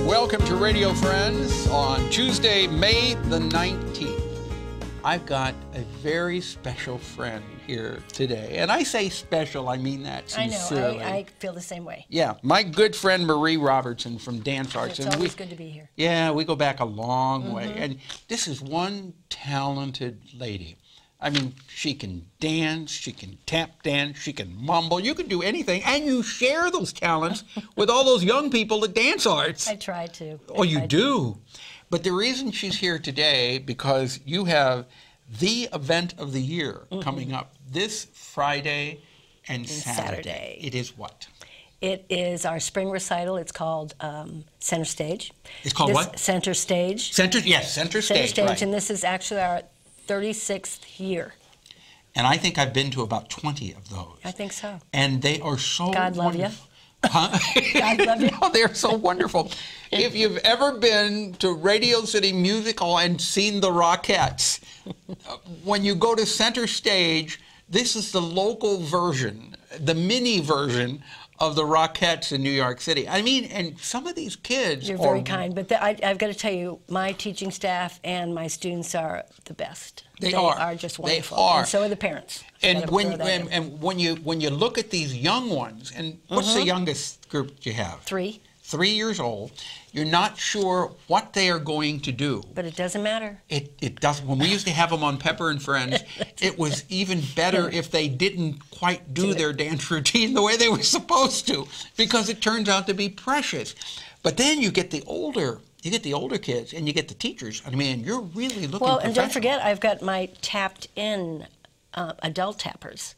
Welcome to Radio Friends on Tuesday, May the 19th. I've got a very special friend here today. And I say special, I mean that sincerely. I know, I feel the same way. Yeah, my good friend Marie Robertson from Dancearts. It's always good to be here. Yeah, we go back a long way. And this is one talented lady. I mean, she can dance, she can tap dance, she can mumble. You can do anything, and you share those talents with all those young people at Dancearts. I try to. Oh, you do? But the reason she's here today, because you have the event of the year coming up this Friday and Saturday. It is what? It is our spring recital. It's called Centerstage. It's called what? Centerstage. Yes, Centerstage, right. And this is actually our 36th year. And I think I've been to about 20 of those. I think so. And they are so God love you. Huh? God love you. No, they're so wonderful. If you've ever been to Radio City Musical and seen the Rockettes, when you go to Centerstage, this is the local version, the mini version of the Rockettes in New York City. I mean, and some of these kids You're very kind, but I've got to tell you, my teaching staff and my students are the best. They are just wonderful. They are. And so are the parents. And when you look at these young ones, and what's the youngest group that you have? 3. 3 years old. You're not sure what they are going to do. But it doesn't matter. It doesn't. When we used to have them on Pepper and Friends, it was even better if they didn't quite do their dance routine the way they were supposed to, because it turns out to be precious. But then you get the older kids, and you get the teachers. I mean, you're really looking Well, and don't forget, I've got my tapped-in adult tappers.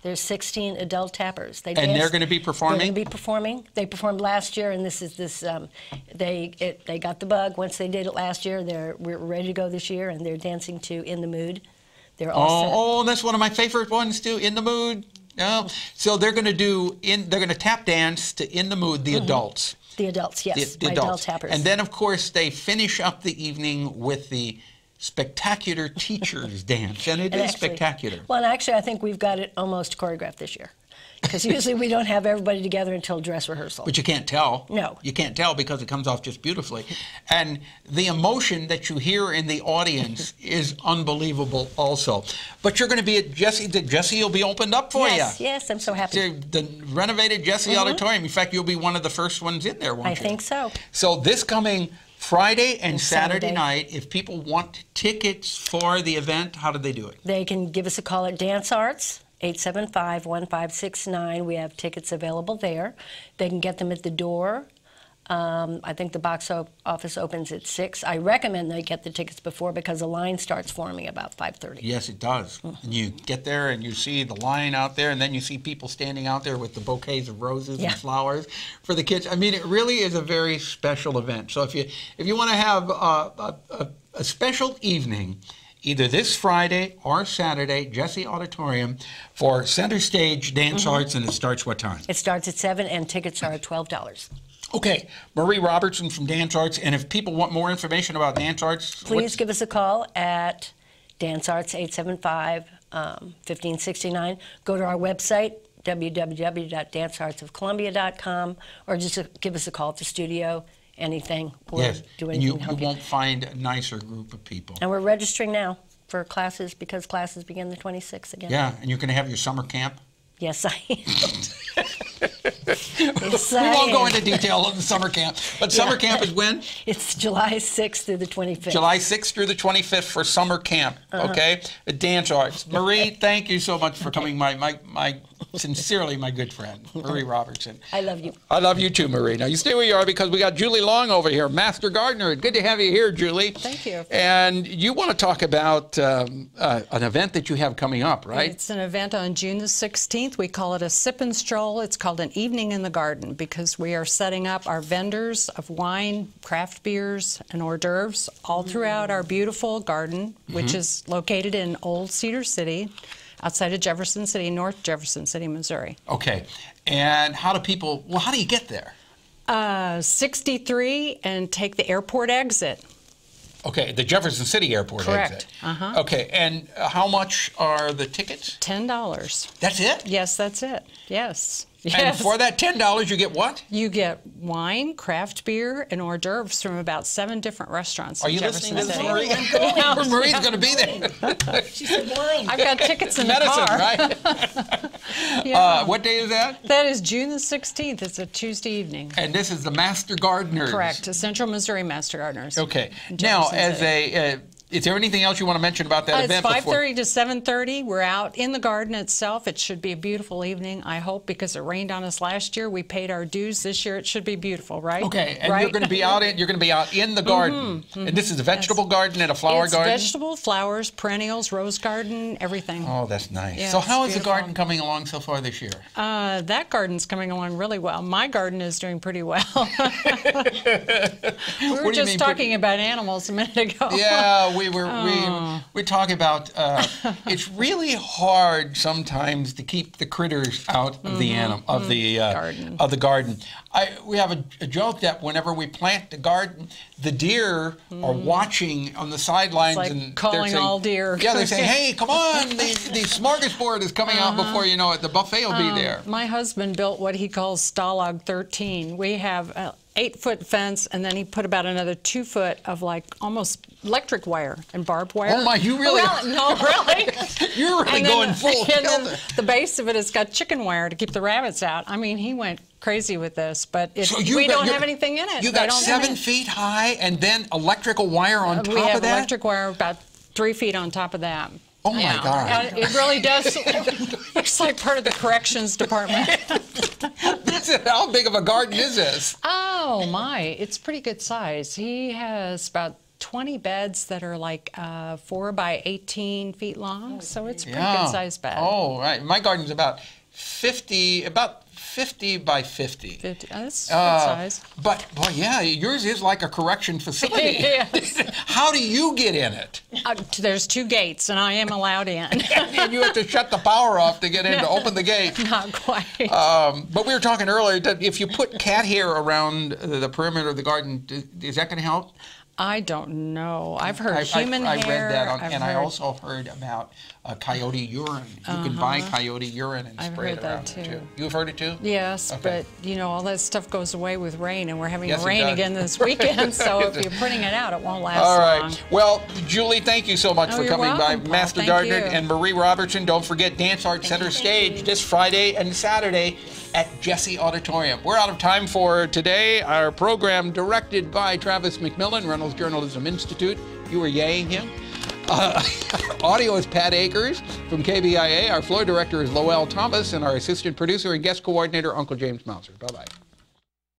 There's 16 adult tappers. And they're going to be performing? They're going to be performing. They performed last year, and they got the bug. Once they did it last year, we're ready to go this year, and they're dancing to In the Mood. They're all set. Oh, that's one of my favorite ones too, In the Mood. Oh, so they're going to tap dance to In the Mood, the adults. The adults, yes. The adult tappers. And then, of course, they finish up the evening with the spectacular teachers dance, and it is spectacular. Well, and actually, I think we've got it almost choreographed this year, because usually we don't have everybody together until dress rehearsal. But you can't tell. No. You can't tell because it comes off just beautifully. And the emotion that you hear in the audience is unbelievable also. But you're going to be at Jesse. Jesse will be opened up for you. Yes, I'm so happy. The renovated Jesse Auditorium. In fact, you'll be one of the first ones in there, won't you? I think so. So this coming Friday and Saturday night, if people want tickets for the event, how do they do it? They can give us a call at Dancearts, 875-1569. We have tickets available there. They can get them at the door. I think the box office opens at 6. I recommend they get the tickets before, because the line starts forming about 5:30. Yes, it does. And you get there and you see the line out there, and then you see people standing out there with the bouquets of roses and flowers for the kids. I mean, it really is a very special event. So if you want to have a special evening, either this Friday or Saturday, Jesse Auditorium for Centerstage Dancearts, and it starts what time? It starts at 7, and tickets are $12. Okay, Marie Robertson from Dancearts, and if people want more information about Dancearts, please give us a call at Dancearts 875-1569. Go to our website, www.danceartsofcolumbia.com, or just give us a call at the studio. Anything. We'll do anything. And you won't find a nicer group of people. And we're registering now for classes, because classes begin the 26th again. Yeah, and you're going to have your summer camp? Yes, I am. We won't go into detail on the summer camp, but summer camp is when? It's July 6th through the 25th. July 6th through the 25th for summer camp, okay? At Dancearts. Marie, thank you so much for coming, sincerely, my good friend, Marie Robertson. I love you. I love you too, Marie. Now, you stay where you are, because we got Julie Long over here, Master Gardener. Good to have you here, Julie. Thank you. And you want to talk about an event that you have coming up, right? It's an event on June the 16th. We call it a sip and stroll. It's called called An Evening in the Garden, because we are setting up our vendors of wine, craft beers, and hors d'oeuvres all throughout our beautiful garden, which is located in Old Cedar City, outside of Jefferson City, North Jefferson City, Missouri. Okay. And how do you get there? 63 and take the airport exit. Okay, the Jefferson City Airport Correct. exit. Okay, and how much are the tickets? $10. That's it? Yes, that's it. Yes. And Yes. for that $10, you get what? You get wine, craft beer, and hors d'oeuvres from about 7 different restaurants. Are in you Jefferson listening to City. this, Marie? Marie's going to be there. She said wine. I've got tickets in Medicine, the car. right? Yeah. What day is that? That is June the 16th. It's a Tuesday evening. And this is the Master Gardeners. Correct. Central Missouri Master Gardeners. Okay. in Now, Jefferson as City. is there anything else you want to mention about that It's event? 5:30 to 7:30. We're out in the garden itself. It should be a beautiful evening, I hope, because it rained on us last year. We paid our dues. This year it should be beautiful, right? Okay, and right? you're going to be out in the garden. And this is a vegetable garden and a flower It's garden? vegetable, flowers, perennials, rose garden, everything. Oh, that's nice. Yeah, so how it's is the beautiful. garden coming along so far this year? That garden's coming along really well. My garden is doing pretty well. We were just talking about animals a minute ago. Yeah, we talk about it's really hard sometimes to keep the critters out of the garden. We have a joke that whenever we plant the garden, the deer are watching on the sidelines It's like and calling they're saying, all deer. Yeah, they say, "Hey, come on! The smorgasbord is coming out before you know it. The buffet will be there." My husband built what he calls Stalag 13. We have an 8-foot fence, and then he put about another 2 foot of like almost electric wire and barbed wire. Oh my! You really? Well, no, really. You're really And then- going full and then tilt. the base of it has got chicken wire to keep the rabbits out. I mean, he went crazy with this, but we don't have anything in it. You They got don't have 7 feet high and then electrical wire on top We have of that? electric wire about 3 feet on top of that. Oh my God. It really does. Looks like part of the corrections department. How big of a garden is this? Oh my, it's pretty good size. He has about 20 beds that are like 4 by 18 feet long, so it's a pretty good sized bed. Oh, right. My garden's about 50 by 50. 50, that's good size. But, boy, yeah, yours is like a correction facility. Yes. How do you get in it? There's 2 gates, and I am allowed in. And you have to shut the power off to get in, to open the gate. Not quite. But we were talking earlier that if you put cat hair around the perimeter of the garden, is that going to help? I don't know. I've heard human hair. I read that, and I also heard about coyote urine. You can buy coyote urine and spray it around there, too. You've heard it, too? Yes, Okay. but, you know, all that stuff goes away with rain, and we're having Yes, it rain does. again this weekend, so if you're putting it out, it won't last All right. long. Well, Julie, thank you so much for you're coming welcome, by. Paul. Master Thank Gardener you. and Marie Robertson. Don't forget Dancearts Centerstage this Friday and Saturday at Jesse Auditorium. We're out of time for today. Our program directed by Travis McMillan, Reynolds Journalism Institute. You were yaying him. Audio is Pat Akers from KBIA. Our floor director is Lowell Thomas, and our assistant producer and guest coordinator, Uncle James Mauser. Bye-bye.